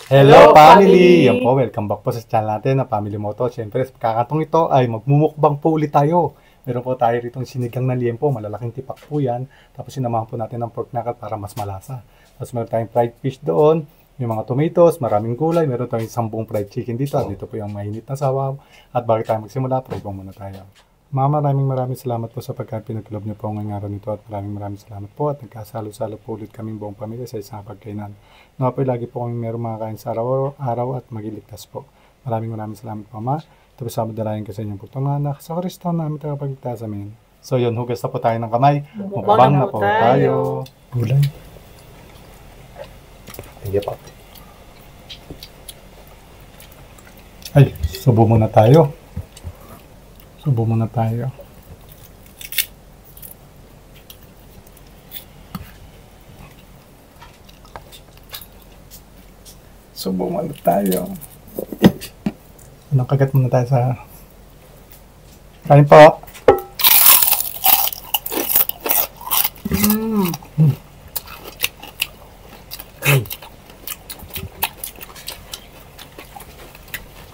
Hello family! Yan po, welcome back po sa channel natin na Family Moto. Siyempre, sa kakatong ito ay magmumukbang po ulit tayo. Meron po tayo rito sinigang na liempo, malalaking tipak po yan. Tapos sinamahan po natin ng pork knuckle para mas malasa. Tapos meron tayong fried fish doon, may mga tomatoes, maraming gulay, meron tayong 10 fried chicken dito. At dito po yung mainit na sabaw. At bago tayo magsimula, pray-bong muna tayo. Maraming salamat po sa pagka-pinaglob niyo po ngayong araw nito at maraming salamat po at nagkasalo-salo po ulit kaming buong pamilya sa isang pagkainan. Nawa po lagi po kami meron mga kain sa araw at magiligtas po. Maraming salamat po, Ma. Tapos sa madalayan ko sa inyong pagtungan na sa Kristo namin tagapagligtas amin. So yun, hugas na po tayo ng kamay. Mukbang na po tayo. Gulay. Sige pa. Ay, subo muna tayo. Subo muna tayo. Subo muna tayo. Anong kagat muna tayo sa... Kain po.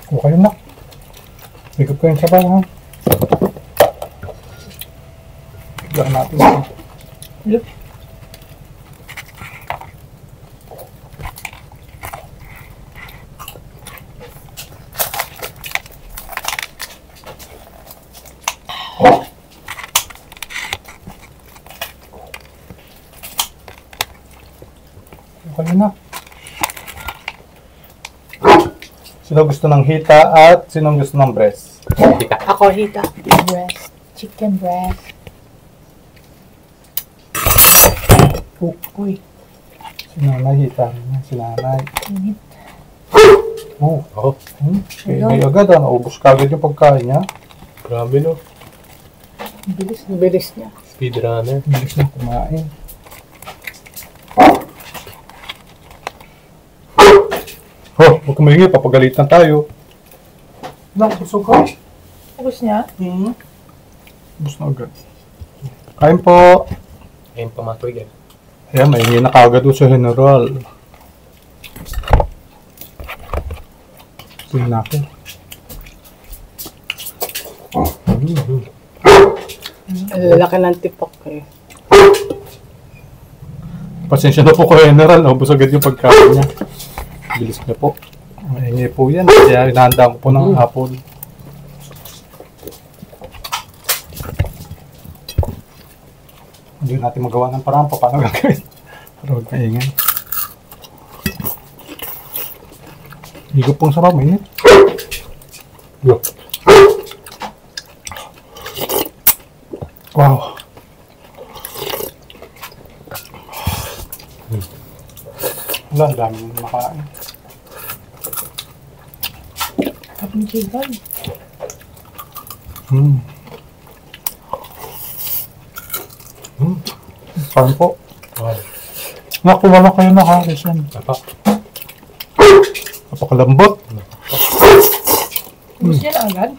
Okay na. Bigap ko yung sabaw, ha? Bigyan natin ito. Yep. Okay na. Sino gusto ng hita at sino gusto ng breast? Hita. Ako hita. Breast. Chicken breast. Uy. Si nanay hita. Si nanay. Init. Oo. Hindi agad. Naubos ka agad yung pagkain niya. Grabe no. Bilis niya. Speedrunner. Bilis na kumain. Huwag kumahingi. Papagalitan tayo. Busog ka? Ubus niya? Ubus na agad. Kain po. Ayun pamatoy yan. Ayan, mahingi na kagad doon sa general. Tingnan natin. Lalaki ng tipok eh. Pasensya na po ko, general. Ubus agad yung pagkain niya. Bilis niya po. Mahingi po yan. Kaya inahanda ko po ng apple. Hindi natin magawa ng parang paano gagawin. Pero huwag maingay. Higop pong sarap, mainit. Yo. Wow. Wala, dami nang makain. Kapag chicken. Kain po. Wow. Nakuha na kayo na Harrison. Apa? Napakalambot. Ubus niya na agad.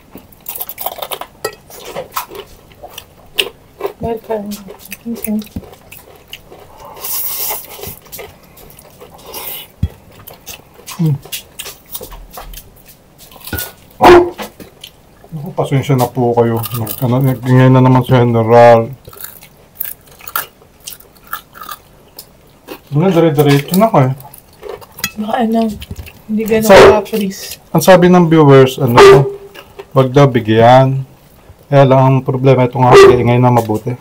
Meron ka rin. Pasensya na po kayo. Ngayon na naman si General. Dire-diretso na kayo. Baka hindi ganun So- ka-freeze. Ang sabi ng viewers, wag daw bigyan. Kaya lang ang problema ito nga, ngayon na mabuti.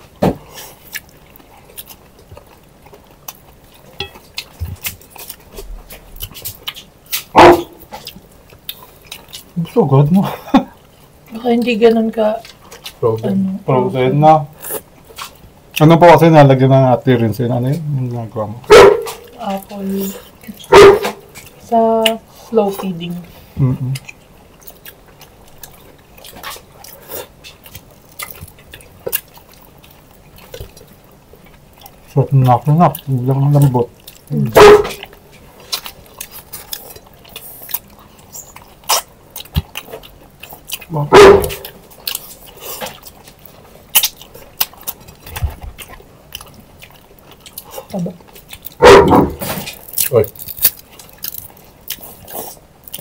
So good, no? Baka hindi ganun ka, Problem. Frozen na. Ano po kasi nalagyan ng ate rin sin? Ano yun? Yung ginagawa mo? apple sa slow feeding. So, nak. Biglang lambot. Wow. Taba. Oy.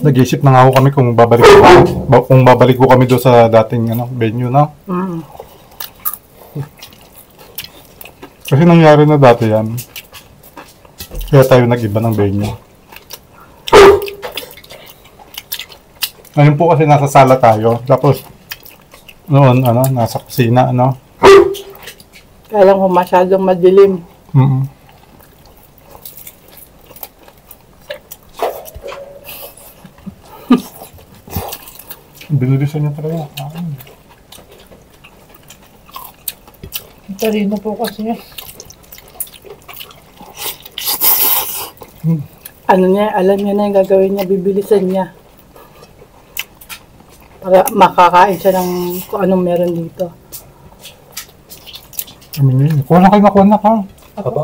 Nag-iisip na nga ako kami kung babalik ko kami doon sa dating venue na. Kasi nangyari na dati yan. Kaya tayo nag-iba ng venue. Ngayon po kasi nasa sala tayo. Tapos noon nasa kusina Kaya lang kung masyadong madilim. Binulisan niya talaga. Tarino po kasi. Ano niya, alam niya na yung gagawin niya, bibilisan niya. Para makakain siya ng kung anong meron dito. Kuha na kayo, nakuha na ka. Aba.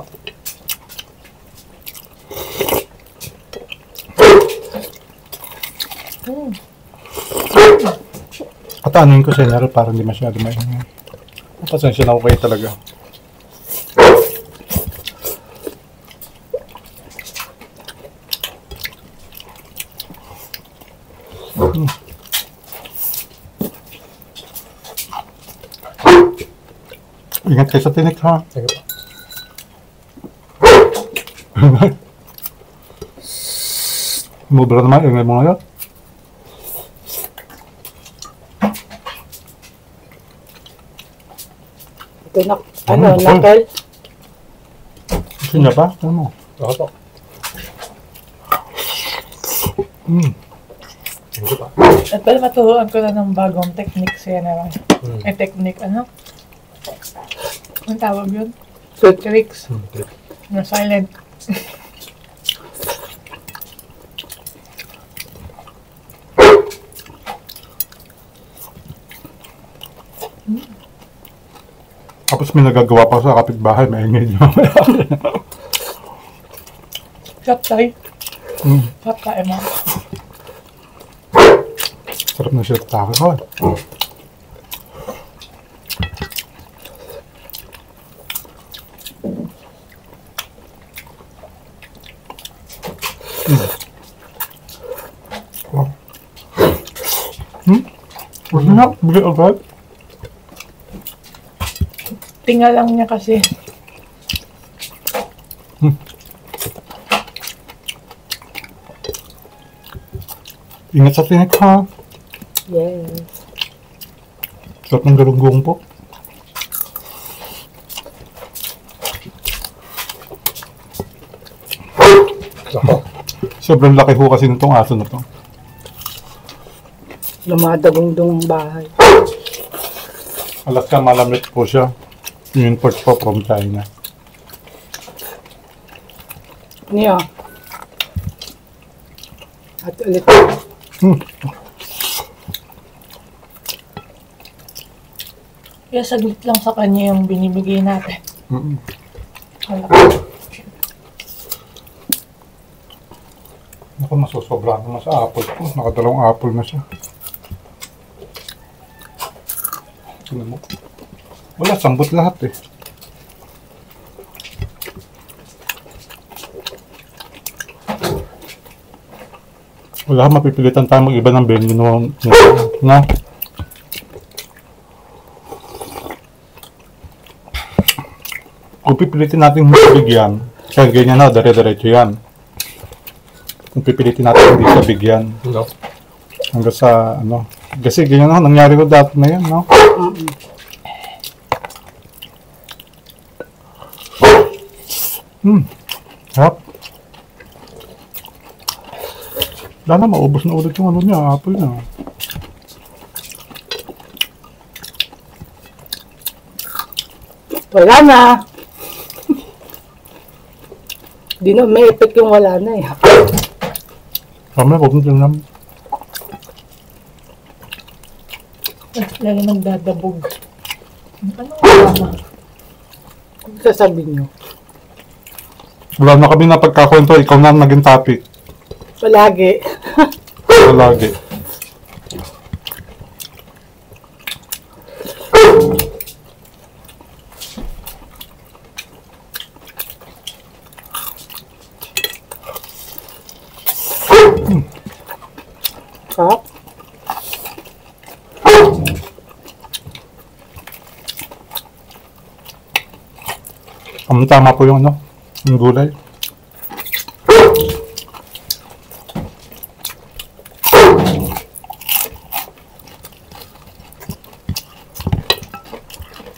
At anuin ko sa inyo para hindi masyado maingay. Pasensya na ako kayo talaga. Ingat kayo sa tinik ha. Sige pa. Mubra naman, ingay mo ngayon. Ito na, knuckle. Gusto niya pa? Ano mo? Ako po. Sige pa. At pala maturuan ko na ng bagong technique siya naman. Technique, ano? Ang tawag yun? Tricks. Na silent. Tapos may nagagawa pa sa kapitbahay, maingay niyo. Shot tayo. Shot tayo mo. Sarap na siya tayo. Gusto niya? Bigay agad? Tinga lang niya kasi. Ingat sa tinik ha. Yes. Sarap ng galunggong po. Sobrang laki ho kasi nitong aso na to. Lumadagong-dong bahay. Alaska malamit po siya. Import po from China. Niyo. At ulit. Kaya saglit lang sa kanya yung binibigay natin. Wala. Naku, masusobra naman sa apple po. Nakadalawang apple na siya. Tingnan mo. Wala, sambot lahat eh. Wala, mapipilitan tayo mag-iba ng venue na. Kung pipilitin natin hindi bigyan, kaya ganyan na, dire-diretso yan. Kung pipilitin natin hindi sa bigyan. No. Hanggang sa, kasi ganyan na, nangyari ko dati na yan, no? Harap. Lala, maubos na ulit yung apple niya. Wala na. Di na, may effect yung wala na eh. Kami, huwag mo lang. Lalo nagdadabog. Ano wala? Sasabihin nyo. Wala na kami na pagkakwento, ikaw na naging topic. Palagi. Palagi. Tama po yung ano, yung gulay.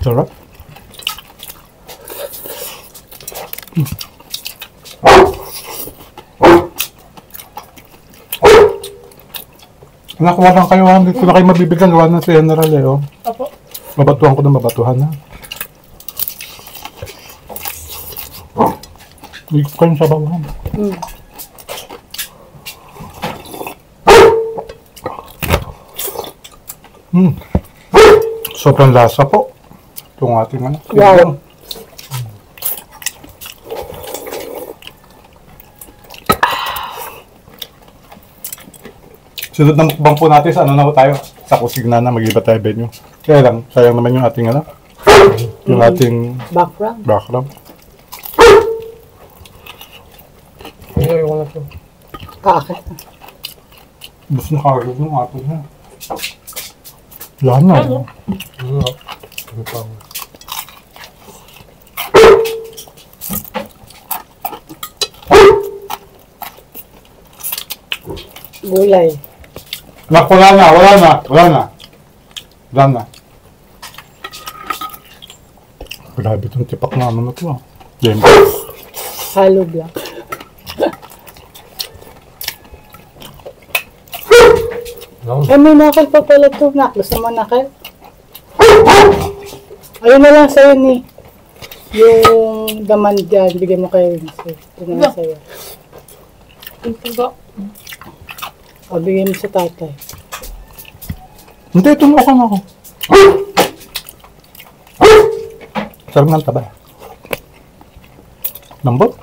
Sarap. Nakuha lang kayo ha. Dito na kayo mabibigyan. Gawa ng si General eh. Oh. Opo. Mabatuhan ko na mabatuhan ha. Ikot kayo sa bawahan. Sobrang lasa po. Itong ating ano. Wow. Sunod na mukbang po natin sa ano na po tayo. Sa kusigna na mag-iba tayo venue. Kaya lang, sayang naman yung ating ano. Yung ating Background. background. Ay, ko na to. Kaakit. Bus na kagad yung ating na. Yan na. Ano? Ano pa? Gulay. Nak, wala na. Grabe itong tipak na ano na ito ah. Game. Halo black. No. Ay, may nakal pa pala ito. Gusto mo nakal? Ayun na lang sa'yo ni. Yung daman dyan, bigyan mo kayo yun. Ito na lang sa'yo. Ito ba? O, bigyan mo sa tatay. Hindi, tumukan ako. Sarap ng taba. Lambot.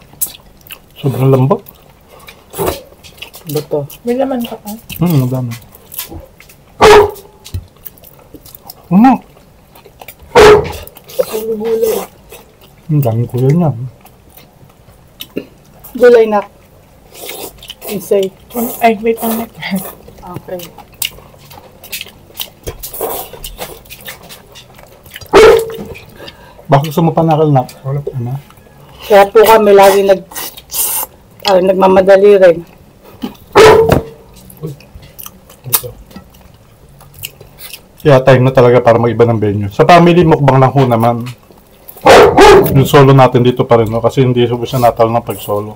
Sobrang lambot. Buto. May laman ka pa. Madami. Ano? Puro gulay. Ang daming kulay niya. Gulay na. Insay. Ay, wait lang. Okay. Bakit gusto mo panakal na? Ano? Ano? Kaya po kami lagi nagmamadali rin. Dito. Kaya time na talaga para mag-iba ng venue. Sa family, mukbang lang ho naman. Yung solo natin dito pa rin, no? Kasi hindi siya natal ng pag-solo.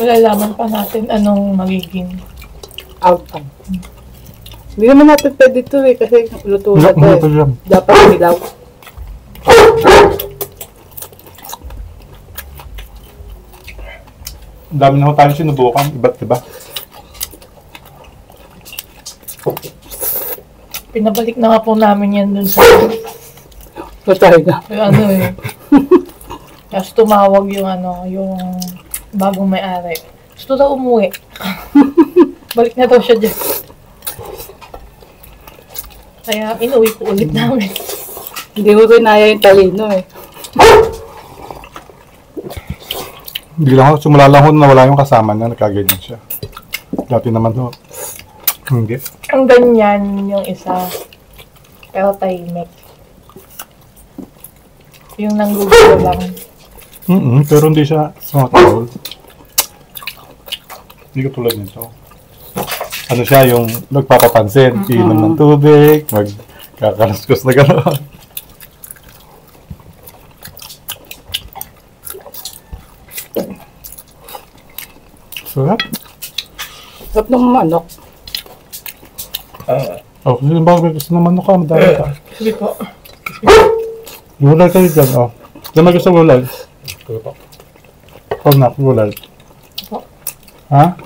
Malalaman pa natin anong magiging. Outcome. Hindi naman natin pwede ito eh, kasi luto na ito Ito eh. yan. Dapat nilaw. Ang dami na ho tayo sinubukan, iba't iba. Pinabalik na nga po namin yan dun sa Patay na. ano eh. Tapos tumawag yung yung bagong may-ari. Gusto daw umuwi. Balik na daw siya dyan. Kaya inuwi po ulit namin. Hindi ko kinaya yung talino eh. Hindi lang ho, simula lang ho na wala yung kasama niya, nagkaganyan siya. Dati naman ho, hindi. Ang ganyan yung isa. Pero tahimik. Yung nanggugulo lang. Pero hindi siya sumatawal. Hindi ko tulad nito. Ano siya, yung nagpapapansin, iinom ng tubig, magkakalaskus na gano'n. Sarap. Sarap ng manok. Oh, kasi ba gusto ng manok ka, madami ka. Sige po. Gulay kayo dyan, oh. Diyan mag gusto gulay. Ano pa? Oh, na, gulay. Po. Ha?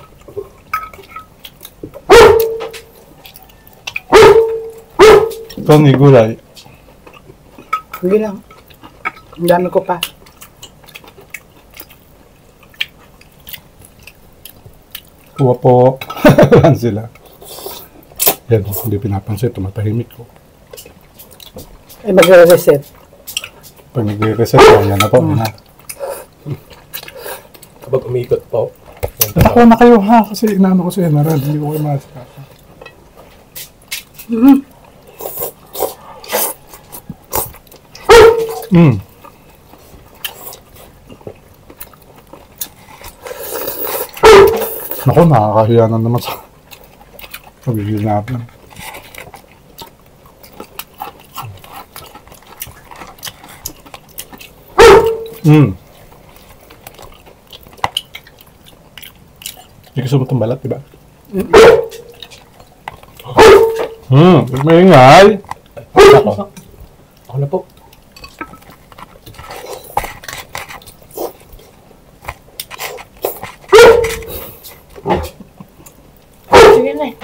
Tony, gulay. Hindi lang. Ang dami ko pa. Kuha po. Yan sila. Yan, hindi pinapansin, tumatahimik ko. Ay, magre-reset. Pag nagre-reset ko, yan na po. Yan na. Kapag umiikot po. Nakuha na kayo ha, kasi inaano ko sa General, hindi ko kayo masikasa. Ako, nakakahiya na naman sa pagigil natin. Hindi gusto mo itong balat, diba? Maingay! Ako. Ako na po. Sige na eh.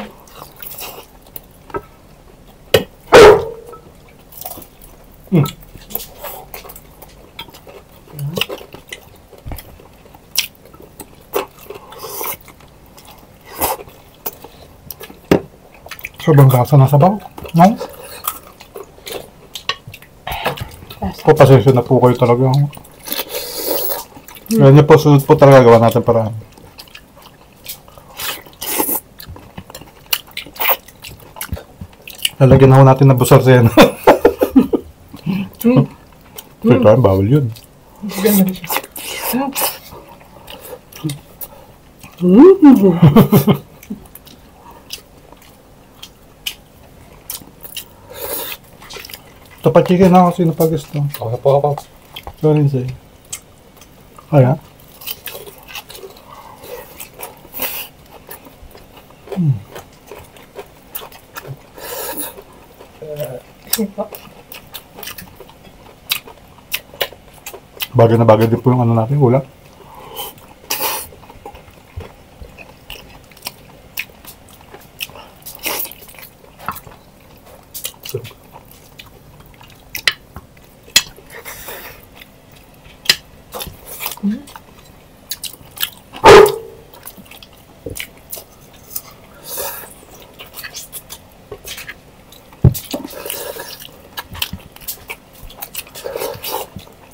Sobrang gasa ng sabaw. No? Lasa. Po, pasensya na po kayo talaga. Kaya niyo po, sunod po talaga gawa natin paraan. Lalagyan na ho natin ng busarsen. Kaya bawal yun. Ganun siya. Tapat chicken na ako, sino pa gusto? Ako na po ako. Sorry sa'yo. Kaya? Sige po. Bagay na bagay din po yung ano natin, ulam.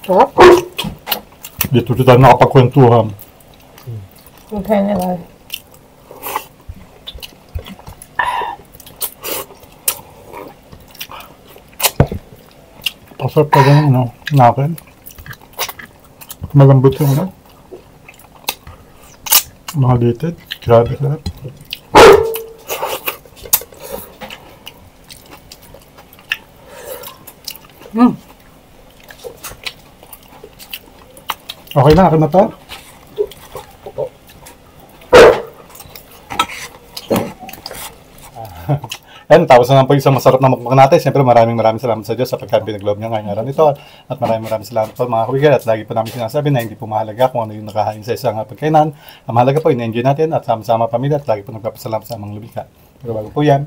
Sarap. Dito tayo nakapagkwentuhan. Yung general. Pasarap pa ganun, ano, nakin. Malambot yung ano. Mga litid. Grabe sarap. Okay na, akin na to. Yan, tapos na lang po isang masarap na mukbang natin. Siyempre maraming salamat sa Diyos sa pagkabinaglob niya ngayong araw nito. At maraming salamat po mga kawigan. At lagi po namin sinasabi na hindi po mahalaga kung ano yung nakahain sa isang pagkainan. Ang mahalaga po, in-enjoy natin at sama-sama pamilya at lagi po nagpapasalamat sa amang lumika. Pero bago po yan,